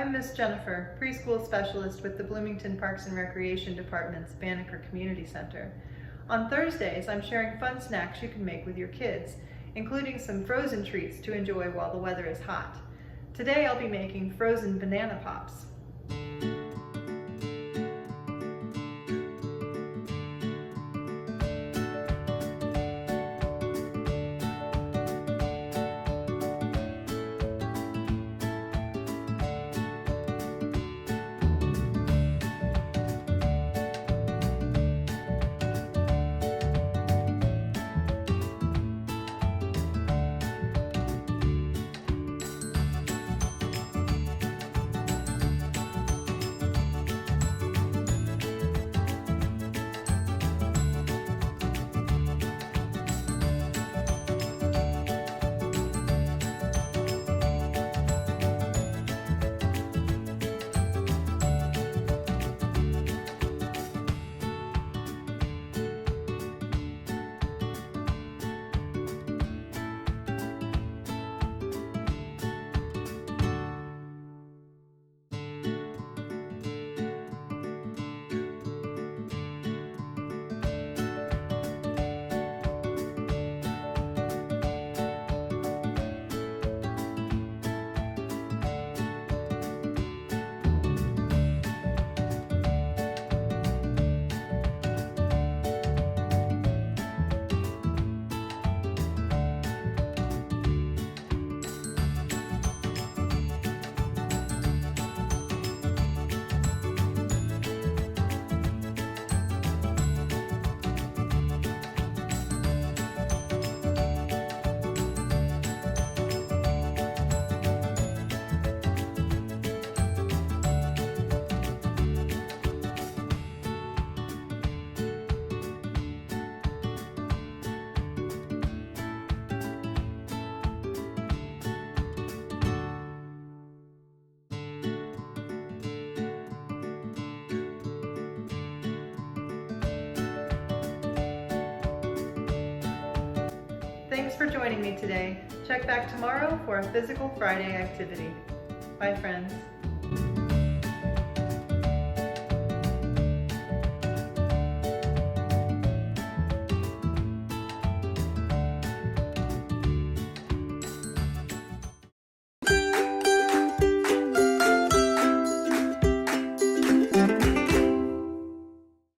I'm Miss Jennifer, preschool specialist with the Bloomington Parks and Recreation Department's Banneker Community Center. On Thursdays, I'm sharing fun snacks you can make with your kids, including some frozen treats to enjoy while the weather is hot. Today I'll be making frozen banana pops. Thanks for joining me today. Check back tomorrow for a Physical Friday activity. Bye, friends.